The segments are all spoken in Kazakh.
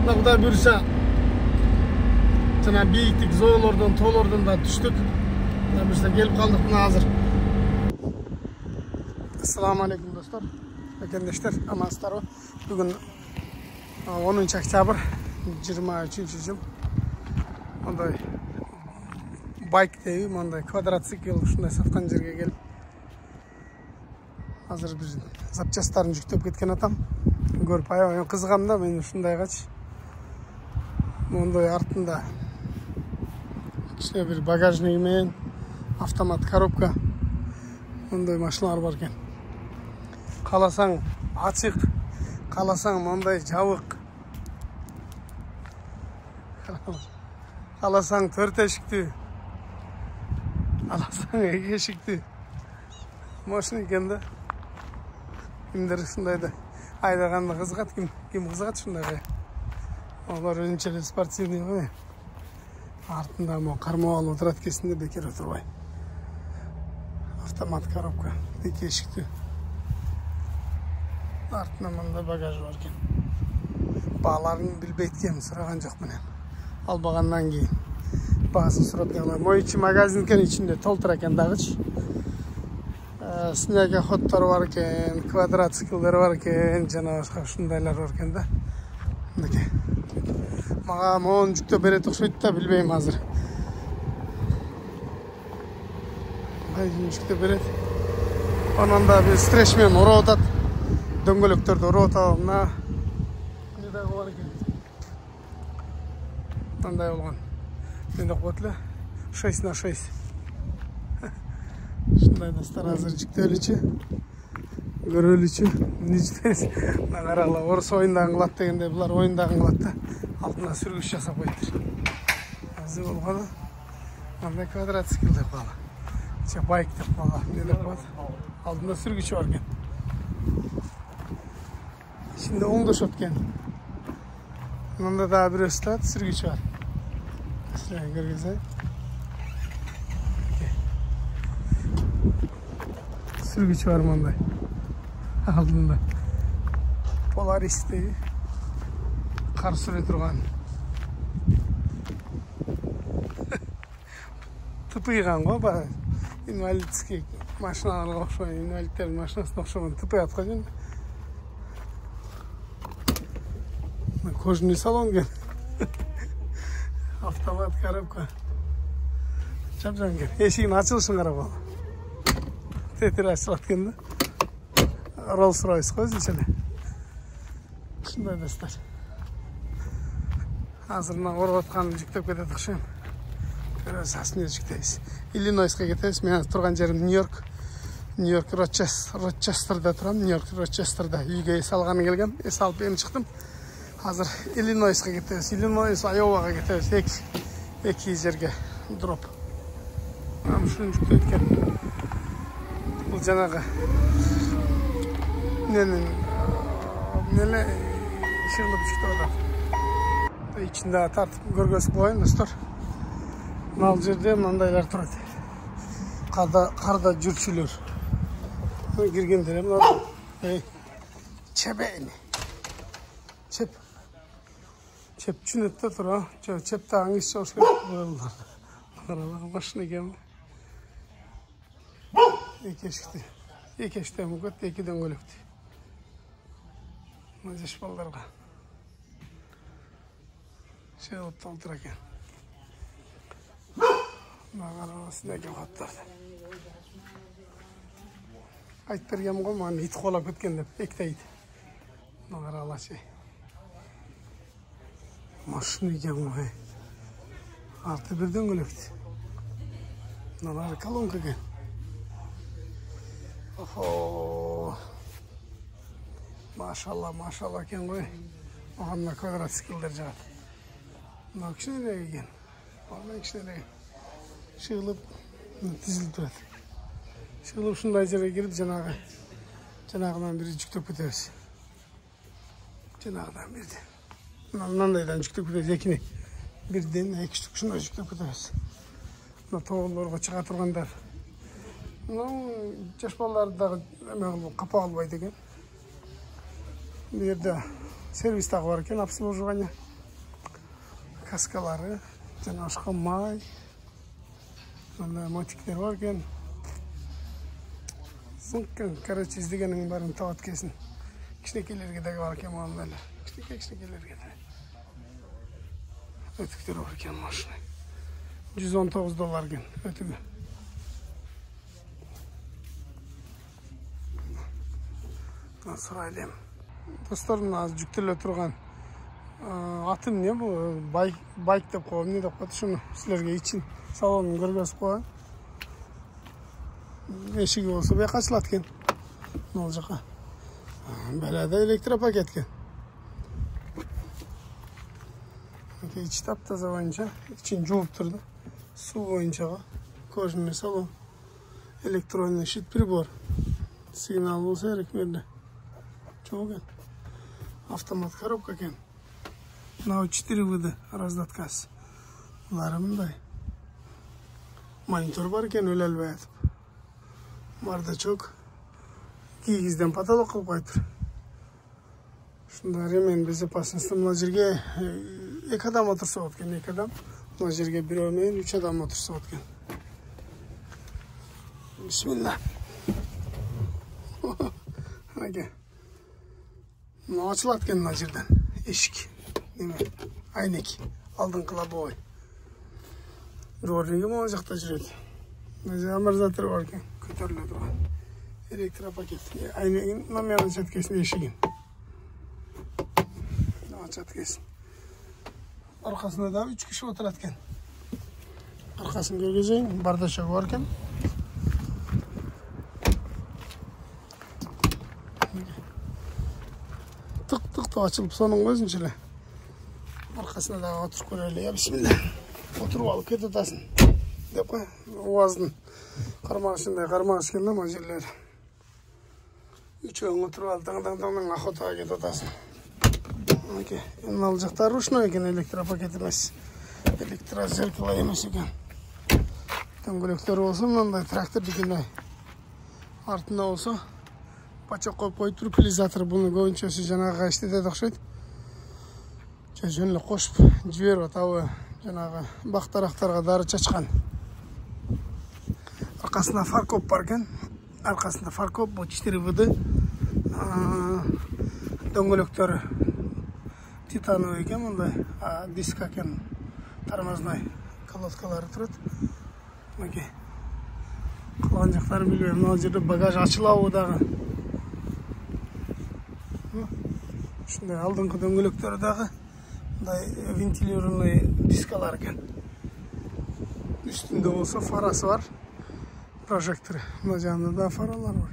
Құдай бұйырса жана бийиктик зоолордон, тоолордон да түштүк. Құдай бұйырса келип калдык мына азыр. Ассаламу алейкум достор. Экендештер, амансыздарбы? Бүгүн 10 октябрь 23-жыл. Мондай байк дейби, мондай квадроцикл ушундай саткан жерге келип азыр бир запчасттарын жүктөп кеткен атам. Көрүп аябай кызыгам да, мен ушундайгачы. Мондай артында кичине бир багажниги менен автомат коробка мондай машиналар бар экен. Кааласаң ачык, кааласаң мондай жабык. Кааласаң 4 эшиктүү, кааласаң 2 эшиктүү машина экен да. Кимдер ушундайды айдаганда кызыгат, ким кызыгат ушундайга. Олар өзүнчө спортивный ғой. Артында мо кармап алып отурат кесинде бекер отурбай. Автомат коробка, 2 эшиктүү. Артында мындай багаж бар экен. Бааларын билбейт экен, сураган жок менен. Албагандан кийин баасын сурап калган. Мой ичи магазин экен, ичинде толтура экен дагычы. Снегоходдор бар экен, квадроциклдер бар экен, жана башка ушундайлар бар экен да. Мынакей. Мага моун жүктөп берет окшойт да, билбейм азыр. Жүктөп берет. Анан да бир стреш менен уруп атат. Дөңгөлөктөрдү уруп атабы, мына эмне дагы бар экен. Мындай болгон. Эмне коет эле? 6х6. Ушундай достор, азыр жүктөлүчү. Көрөлүчү. Ничтес. Карагыла, орус оюндагы кылат дегенде булар оюндагы кылат да. Алдына сүргүч жасап коюптур. Азыр болгону мындай квадроцикл деп калды. Же байк деп калды. Эмне деп коет? Алдында сүргүч бар экен. Ичинде оңдошот экен. Мында да бир өстөт сүргүч бар. Силер көргөнсөй. Сүргүч бар мындай. Алдында. Polaris дейби. Кар сүрө турган. Тыпыйган го, ба. Инвалидский машиналарга окшогон, инвалидтердин машинасына окшогон тыпый аткан. Кожаный салон экен. Автомат коробка. Жапжан экен. Эшигин ачылышын карап ал. Тетир ачылат экен да. Rolls-Royce го өзүнчө эле. Ушундай достор. Азыр мына уруп атканды жүктөп кетет окшойм. Көрөсүң, жүктөйбүз. Иллинойско кетебиз. Мен турган жерим Нью-Йорк. Нью-Йорк Рочестерде турам. Нью-Йорк Рочестерде үйгө эс алганы келгем. Эс алып эми чыктым. Азыр Иллинойско кетебиз. Иллинойс, Айовага кетебиз. Эки жерге дроп. Ушуну жүктөйт экен. Бул жанагы неле иширлеп жүктөп атат. İçinde tartып көргөзүп коеюн достор. Мына жерде мындайлар турат. Карда жүрчүлөр. Киргендер мына чебени. Чеп чүнөт да тура. Чеп да аңыз чош керек. Каралар машина экен. Эки эшикте мүгөт, эки дөңгөлөктү. Мына жаш балдарга. Шеліп толтыр екен. Маған осындай қаттарды. Айтып бергем ғой, маған ит қолап кеткен деп, ектейді. Маған алашы. Машина екен ғой. Арты бір дөңгөлекті. Мыналар колонка екен. Охо. Машалла екен ғой. Маған мына квадроциклдер жағады. Мына кішкене екен. Мына кішкене екен. Шығылып, тізіліп тұрады. Шығылып шындай жерге келіп, жаңағынан бірі жүктеп кетеміз. Жаңағынан бірді. Мынандайдан жүктеп кетеміз, екіне. Бірден, екі штук шындай жүктеп кетеміз. Мына тоғыларға шыға тұрғандар. Мына жаш балалардағы қапа албайды екен. Бұл жерде сервис тағы бар екен, обслуживание. Kaskalari, jana oshqa may. Bunday motiklar bor ekan. Sinqqan, короче, izdeganing barini topatkesin. Kichkinalarga da bor ekan muomala. Kichkinalarga da. O'tiklar bor ekan mashina. $119 ekan o'tigi. So'raydim. Do'stlar, hozir juktirlar turgan atim ne bu? Bike deb qo'yib, ne deb qo'ydi shuni sizlarga için salonni ko'rgazib qo'yaman. Eshigi bo'lsa bu yoqqa ochiladigan. Ne olacak? Belada elektropaket ekan. İçi taptaza boyunca, için juvib turdi. Suv boyunca ko'rinish salon. Elektronli shit pribor. Signal bo'lsa kerak bu yerda. Çok ekan. Avtomat коробка ekan. На 4 вида раздаткасы. Bunlar bunday. Monitor var ekan o'lalmay yotib. Bardachok kiyizdan pataloq qilib qo'yibdi. Shunda remen безопасности bu yerga 2 odam o'tirsa o'tgan, 2 odam. Bu yerga bir olmayin 3 odam o'tirsa o'tgan. Bismillah. Aka. Ochiladigan najirdan eshik. Nima? Aynek. Oldingi boy. Ro'rligi mana yoqda yuradi. Mana amortizator bor ekan, ko'tariladi. Elektropaket. Aynek nomerni chatkasin eshigin. Chatkasin. Orqasida da 3 kishi o'tiradi ekan. Orqasini ko'rgazing, bardashok bor ekan. Tık açılıp sonun gözünçile. Arkasına da oturup koyarlı. Ya bismillah. Oturup alıp ket otasın. Dep koy. Ovazdın. Karmaşında karmaş geldi ama yerler. Üçüğün oturup alıp dağdan akotaya ket otasın. Okey. En alacaklar ruşno eken elektropaket emez. Elektrozerkala emez eken. Döngülekleri olsa bundan traktör dikinday. Артында olsa Paça koyup koyup durup utilizator bunu koyunçası janağı işte dedi okşaydı. Jönle koşup jiber atağı janağı baktaraktarga darı çaçkan. Arkasında farkop barken, arkasında farkop bu 4 vıdı döngülöktörü titanoy eken bunday disk eken tarmazday kolodkaları turut. Okey. Kalanacakları bilmiyorum. O жерде bagaj açılağı odağı. Şunday aldыңғы döngülöktörü dağı ventilyörünü diskalar ekan. Üstünde olsa farası var. Projektörü. Buna janında da faralar var.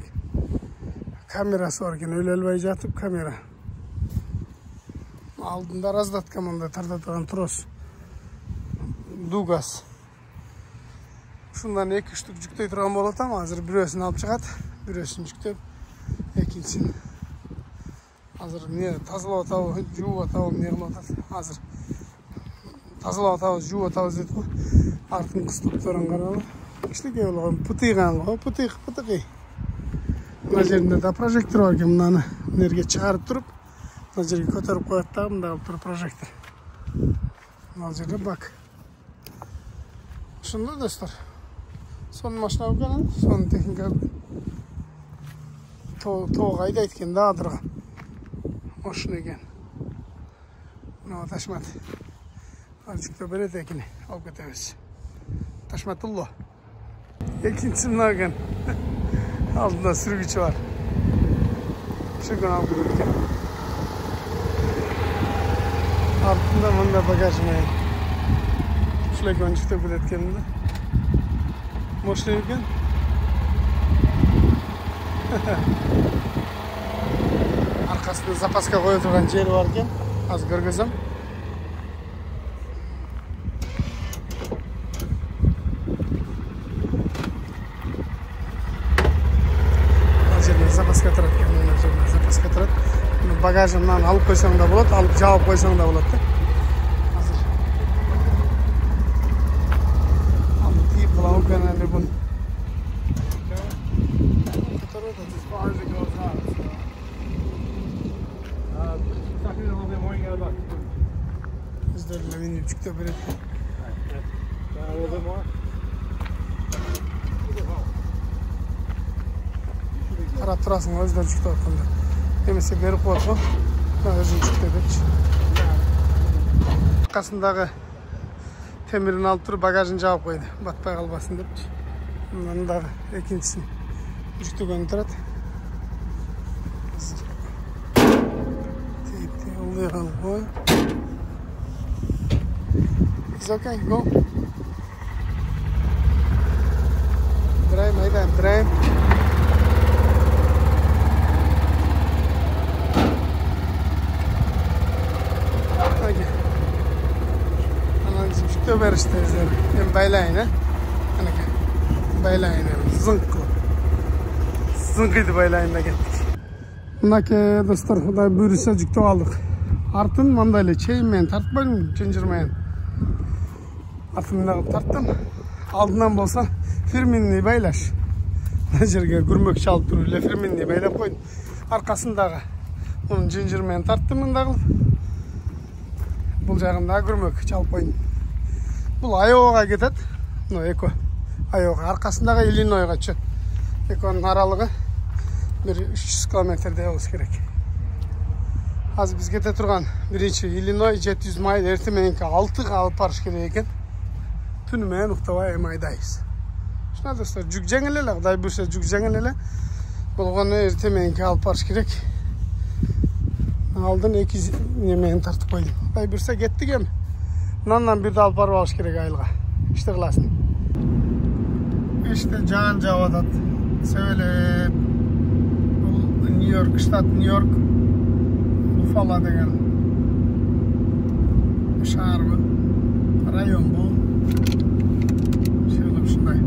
Kamerası var ekan. Ölelbay jatıp kamera. Aldında razdatka mında tardatgan tros. Dugas. Şundan 2-3 жүктөй турган болот ama азыр бирөөсүн алып чыгат. Бирөөсүн жүктөп, экинчисин азыр не тазалап атабы, жууп атабы, эмне кылып атат? Азыр тазалап атабы, жууп атабыз дейт го. Артын кыстыктарын карагыла. Кичинекей болгон пытыйган го, пытык. Мына жеринде да прожектор бар экен, мынаны энерге чыгарып туруп, мына жерге көтөрүп коет да, мында алып туруп прожектор. Мына жерде бак. Ошондой достор. Son maşına bakın, son teknika toğayı da etken daha dırga. Maşına eken. No taşmat. Azıcık da böyle tekini alıp geteviz. Taşmatullah. İkincisi ne eken? Altında sürgücü var. Şu gün alıp geteviz. Altında bunda bagaj mı? Şöyle öncük da böyle etkeninde. Moşlu ekan. Arkasında zapaska qo'yib turgan jeri bor ekan. Hozir ko'rgazam. Hozir zapaska turadi ekan. Mana shu zapaska turadi. Buni bagajimdan olib qo'ysang da bo'ladi, olib javob qo'ysang da bo'ladi. Hozir. Olib tiyib qilib o'rganadi buni. Өздеріне менен жүктеп береді. Қарап тұрасың, өздері жүктеп отқанда. Немесе беріп қойып қой, өзін жүктеп етші. Қасындағы темірін алып тұрып, багажын жауып қойды. Батпай қалбасын депші. Мұндағы екіншісін жүктеген тұрады. Тейіпте ұлдайған қой. It's okay, go. Drive, Майдан, drive. Okay. Analizim жүктеп берішті өздері. Мен байлайын, Анеке. Байлайын, зыңқ қылып. Зыңқиды байлайын да кеттік. Мынаке, достар, құдай бұйырса жүктеп алдық. Артын мандайлы чейінмен тартпаймын, жынжырмайын. Артымдағы тарттым. Алдынан болса фирменный байлаш. Мына жерге күрмек шалып тұру эле фирменный байлап қойдым. Арқасындағы оның жынжырмен тарттым мындағыл. Бұл жағында күрмек шалып қойдым. Бұл Айоға кетеді. Мына Эко Айоға арқасындағы Иллинойға түседі. Эконың аралығы 300 километрдей болуш керек. Азыр биз кете турган биринчи Иллиной 700 майл эртең мененки 6 алып барыш керек экен. Түнү менен уктабай айдайбыз. Шуна достор, жүк жеңил эле, Кудай буйрса жүк жеңил эле. Болгону эртең мененки алып барыш керек. Алдын 2 немен тартып койдум. Кудай буйрса кеттик эми. Мындан бирди алып барып алыш керек айылга. Иште кыласын. Иште жаан жаап атат. Сөйлөп. Бул Нью-Йорк, штат Нью-Йорк. Буффало деген шаар бу. Район бу. Шөлөп ушундай.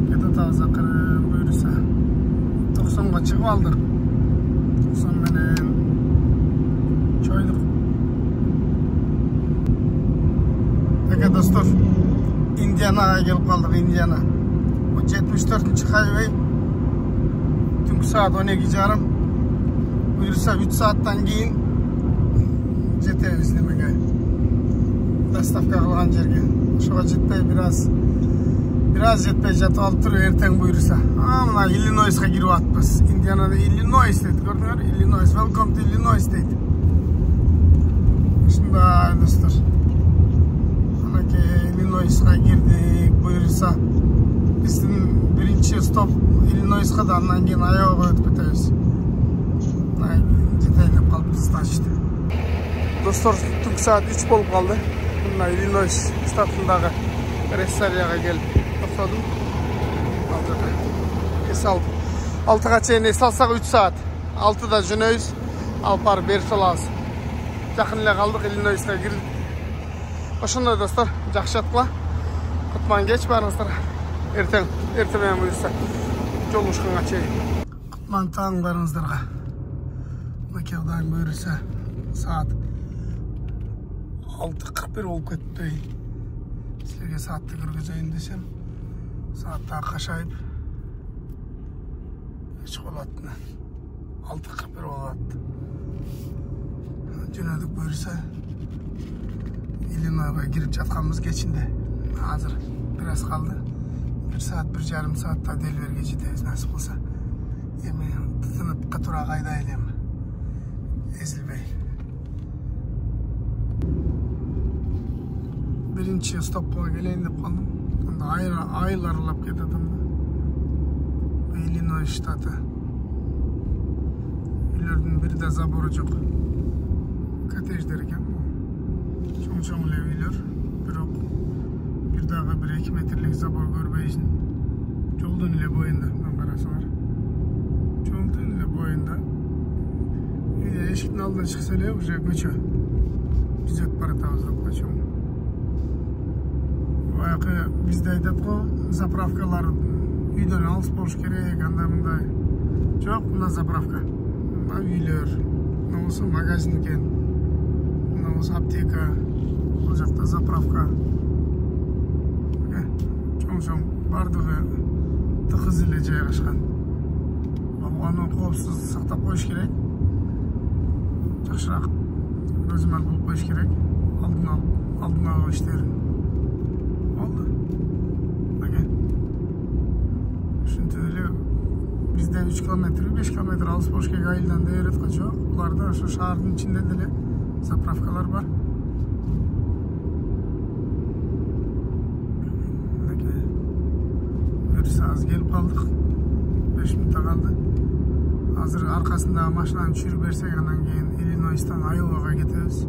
Кете таза кырып буйрса 90га чыгып алдык. 90 менен чойдук. Теке достор, Индианага келип калдык, Индиана. Бу 74-нчи хайвей. Түнкү саат 12:30. Буйрса 3 сааттан кийин жетебиз немеге. Доставка кылган жерге. Ошого жетпей бираз жетпей жатып алып туруп эртең буйрса. Мына Иллинойска кирип атпыз. Индианада Иллинойс дейт, көрдүңөр? Иллинойс, welcome to Illinois дейт. Ушундай достор. Анакей Иллинойска кирдик, буйрса. Биздин биринчи стоп Иллинойска да, андан кийин Айова өтүп кетебиз. Жетейин деп калыппыз тачты. Достор, түнкү саат 3 болуп калды. Мына Иллинойс штатындагы Рессарияга келип токтодум. Эс алып 6га чейин эс алсак 3 саат. 6да жөнөбүз, алып барып берип салабыз. Жакын эле калдык, Иллинойска кирдик. Ошондой достор, жакшы жаткыла. Кутман кеч баарыңыздар. Эртең менен буйрса жолугушканга чейин. Кутман таң баарыңыздарга. Мынакей Кудайым буйрса саат 6:41 болуп кетти. Силерге саатты киргизейин десем, саатта кашайып эч болот. 6:41 болот. Жөнөдүк буйрса Иллинойго кирип жатканбыз кечинде. Азыр бир аз калды. 1 саат, 1,5 саатта Делверге жетебиз насип кылса. Эми тынып катура кайдайлы эми. Ezilbey. Birinci stoppa geleyim de kaldım. Aylar aralap getirdim. Illinois ştatı. Üllerden biri de zaboru çok. Katejler eken. Çoğun evler. Bir daha 1-2 metrelik zabor görbeyisin. Yoldan ile boyunda. Ben karasınlar. Yoldan ile boyunda. Eşikten aldığına çıksa ile уже көчө. Biz öp baratağızda көчө. Баягы бизде айтат го, заправкалар үйдөн алыс болуш керек, анда мындай. Жок, мына заправка. Мына үйлөр, мына болсо магазин экен. Мына болсо аптека. Бул жакта заправка. Чоң бардыгы тыгыз эле жайгашкан. Аны коопсуз сактап коюш керек. Жакшыраак көзөмөл кылып коюш керек. Алдын алуу иштерин. Болду. Мага. Ушинтип эле бизде 3 километр, 5 километр алыс болуш керек айылдан дээретке жок. Буларда ошо шаардын ичинде деле заправкалар бар. Аз келип калдык. 5 минутта калды. Азыр аркасындагы машинаны түшүрүп берсек, анан кийин Иллинойстан Айовага кетебиз.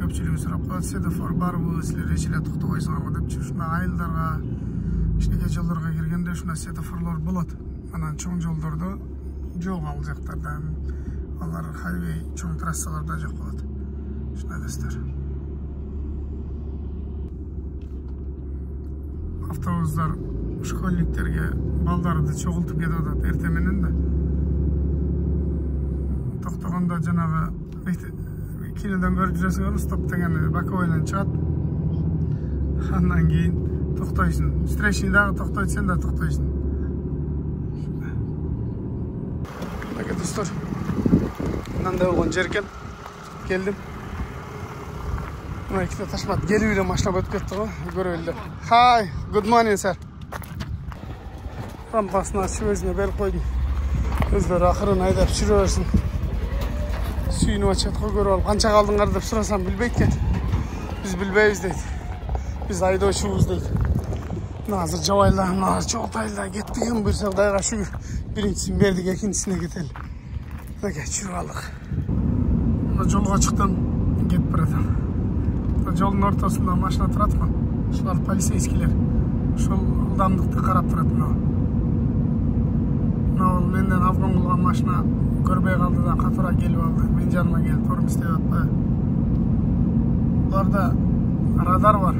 Көпчүлүгү сурап коет, светофор барбы, силер эч эле токтобойсуңарбы депчи. Ушундай айылдарга, кичинекей жолдорго киргенде ушундай светофорлор болот. Анан чоң жолдордо жок, ал жактарда. Алар хайвей чоң трассаларда жок болот. Ушундай достор. Автобустар школьниктерге балдарды чогултуп кетип атат эртең менен да. Токтогондо жанагы кинодон көрүп жүрөсүң, стоп деген боковойдон чыгат. Андан кийин токтойсуң. Встречный дагы токтойт, сен да токтойсуң. Мына достор. Мындай болгон жер экен. Келдим. Мына ikkita ташмат келип эле машина өтүп кетти го. Көрөбүл эле. Hi, good morning sir. Рампасына ачып өзүнө берип койдум. Өздөрү акырын айдап жүрө берсин. Сүйүнүп ачат го, көрүп алып канча калдыңар деп сурасам билбейт экен. Биз билбейбиз дейт. Биз айдоочубуз дейт. Мына азыр жабайлар, мына жолтайла кетпеген буюрса Кудайга шүгүр. Биринчисин бердик, экинчисине кетели. Мына жүрүп алдык. Мына жолго чыктым, кетип баратам. Жолдун ортосунда машина турат го. Ушулар полицейскилер. Ушул ылдамдыкты карап турат мына. Мына менден обгон кылган машина көрбөй калды да катыра келип алды. Мен жаныма келип турум иштеп атпайбы. Буларда радар бар.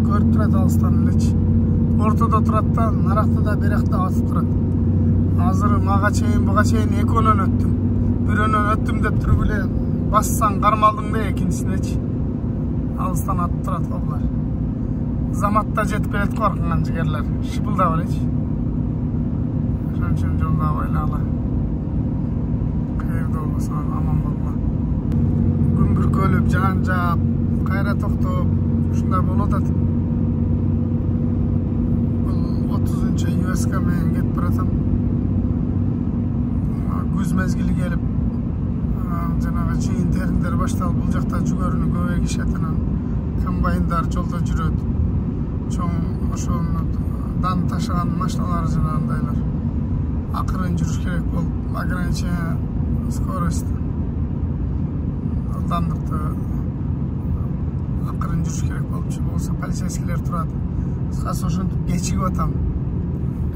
Көрүп турат алыстан элечи. Ортодо турат да, наракта да, беракта атып турат. Азыр мага чейин, буга чейин экөөнөн өттүм. Бирөөнөн өттүм деп туруп эле бассаң кармалдыңбы экинчисинечи. Алыстан атып турат го булар. Заматта жетип келет коркунган жигерлер. Шыпылдап элечи. Ошон үчүн жолду абайлагыла. Кайерде болбосо аман болгула. Күн бүркөлүп, жаан жаап, кайра токтоп, ушундай болуп атат. Бул 30-US-ка менен кетип баратам. Күз мезгили келип, жанагы жыйын териндер башталып, бул жакта жүгөрүнү көбөйгүшөт, анан комбайндар жолдо жүрөт. Чоң ошону дан ташыган машиналар жанагындайлар. Акырын жүрүш керек болуп, ограничение скорость. Ылдамдыкты акырын жүрүш керек болупчу. Болсо полицейскилер турат. Кыскасы ошентип кечигип атам.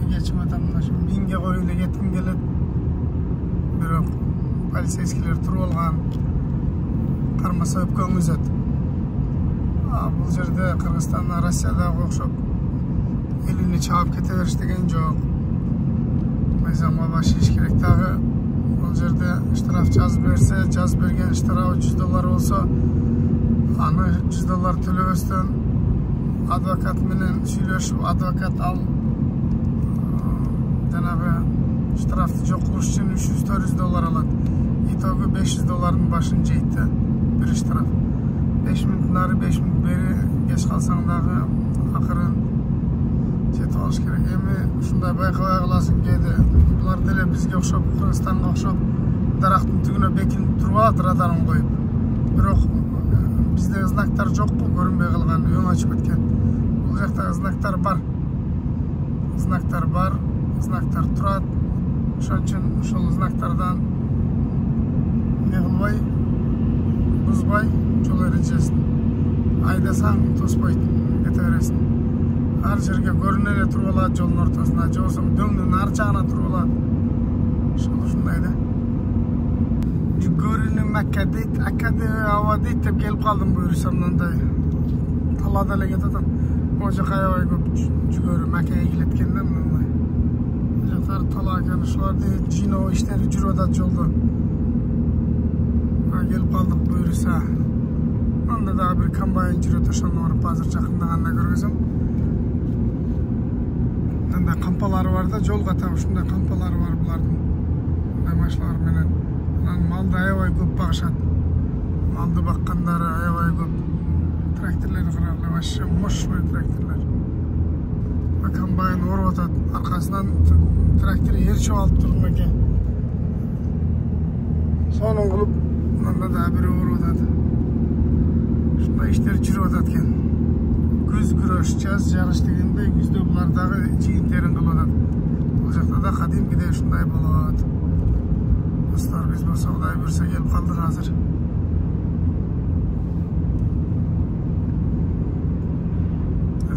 Мына минге коюп эле кетким келет. Бирок полицейскилер туруп алган. Кармаса өпкөн үзөт. Бул жерде Кыргызстанда, Россиядагы окшоп элини чаап кете бериш деген жок. Мыйзамга башыш керек дагы. Бул жерде штраф жазып берсе, жазып берген штрафы $100 болсо, аны $100 төлөбөстөн адвокат менен сүйлөшүп, адвокат ал жанагы штрафты жок кылыш үчүн $300-400 алат. Итогу $500 башын жейт да, бир штраф. 5 минут нары, 5 минут бери кеч калсаң дагы акырын жетип алыш керек. Эми ушундай байкабай каласың кээде. Булар деле бизге окшоп, Кыргызстанга окшоп дарактын түгүнө бекинип туруп алат радарын коюп. Бирок бизде знактар жокпу, көрүнбөй калган, өң ачып кеткен. Бул жакта знактар бар. Знактар бар, знактар турат. Ошон үчүн ошол знактардан не кылбай, бузбай жол эрежесин айдасаң тоспойт, кете бересиң. Ар жерге көрүнө эле туруп алат жолдун ортосуна, же болбосо дөңдүн ар жагына туруп алат. Ушундай да. Жүгөрүнү Макка дейт, Акаде аба дейт деп келип калдым буюрса мындай. Талаада эле кетип атам. Могу жака аябай көп жүгөрү Маккага келет экен да мындай. Жактар тала экен, ушуларды жыйноо иштери жүрүп атат жолдо. Келип калдык буюрса. Анда дагы бир комбайн жүрөт, ошону барып азыр жакындаганда көргөзөм. Мындай кампалары бар да, жолго таап ушундай кампалары бар булардын. Malda aябай көп багышат. Maldı bakkanları aябай көп. Traktörleri kırarlar. Вообще мощный traktörler. Комбайн орып атат. Аркасынан трактор ерчип алып турган экен. Сонун кылып мында да бирөө орып атат. Ушундай иштер жүрүп атат экен. Күз күрөш, жаз жарыш дегендей күздө булардагы жыйынтерин кылып атат. Бул жакта да кадимкидей ушундай болот. Достор, биз болсо Кудай буйрса келип калдык азыр.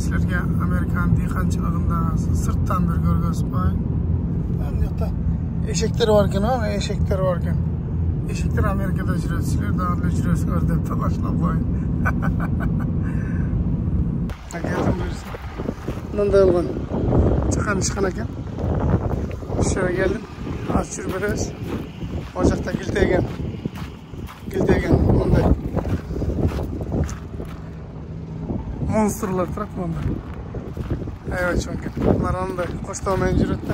Sizlerge Amerikan diykançılığında sırttan bir görgüsü var. Hatta eşekleri varken ha, eşekleri varken. Eşekler Amerika'da jürüyor, sizler dağırlı jürüyorsunuz da talaşla koyun. Geldim buyursun. Bundan da olgan. Çıkan eken. Şöyle geldim. Az çürberez. Ocakta gilteygen. Onday. Monsterlar turaptı onda. Evet çünkü. Bunlar onday koştağımayın jürüttü.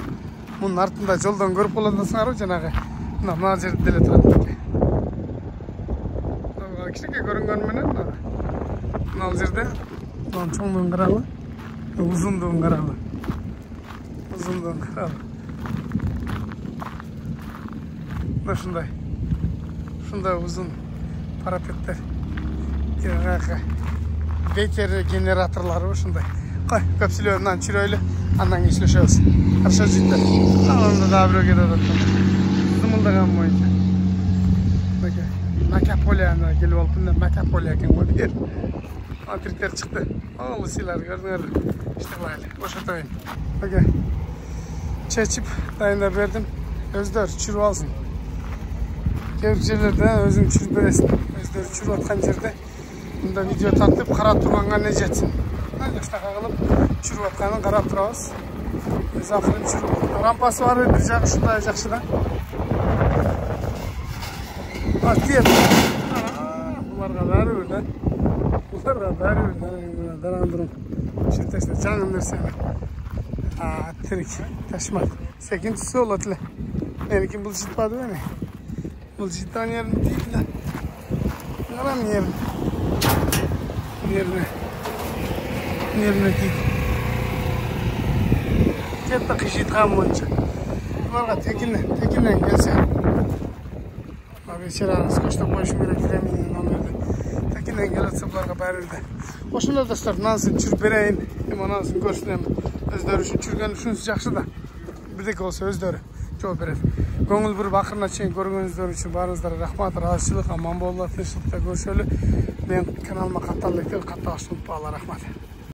Bunun артында жолдан көрүп каласыңар жанагы. Мына жерде деле турат экен. Кичине көрүнгөн менен мына жерде мына чоңдугун карагы, узундугун карагы. Ушундай узун парапеттер. Ветер генераторлары ушундай. Кой, көп сүйлөп мынаны чүрөйлү, андан кийин сүйлөшөбүз. Хорошо життер. Анда да бирөө кетип атат. Зымылдаган боюнча. Бака, Макаполияна келип алып, мына Макаполия экен го бер. Антриктер чыкты. Ал силар көрдүңөр. Иштебайли. Ошотойн. Бака. Чечип, дайындап бердим. Өздөрү чүрүп алсын. Кээ бир жерлерде өзүң чүрүп бересиң. Өздөрү чүрүп аткан жерде мында видео тартып карап турганга не жетсин. Жаштака кылып чүрүп атканын карап турабыз. Өз акырын чүрүп. Рампасы бар бир жагы ушундай жакшы да. Тиет. Буларга баары да. Дарандырым. Шертесте жаңын нерсени. Тирик. Ташмак. Секинчиси болот эле. Меники бул жытпады бени. Бул жыттан жерин тийди да. Карам Нервіне дейді. Кетті қишитқан бойынша. Бұларға текінен келсе. Вечераны скоштап қойшым керек времени номерді. Текінен келетсе бұларға бәрілді. Ошында достар, нанысын жүріп берейін. Нанысын көрсінем. Өздері үшін жүрген үшінсі жақшы да. Бірдек болса өздері жооп береді. Көңіл бір бақырына чейін көргеніңіздер үшін барыңыздар рахмат, разышылық, аман болуға, тыныштықта көршөлі. Мен каналыма катталып кетип, катталышты унутпагыла, рахмат.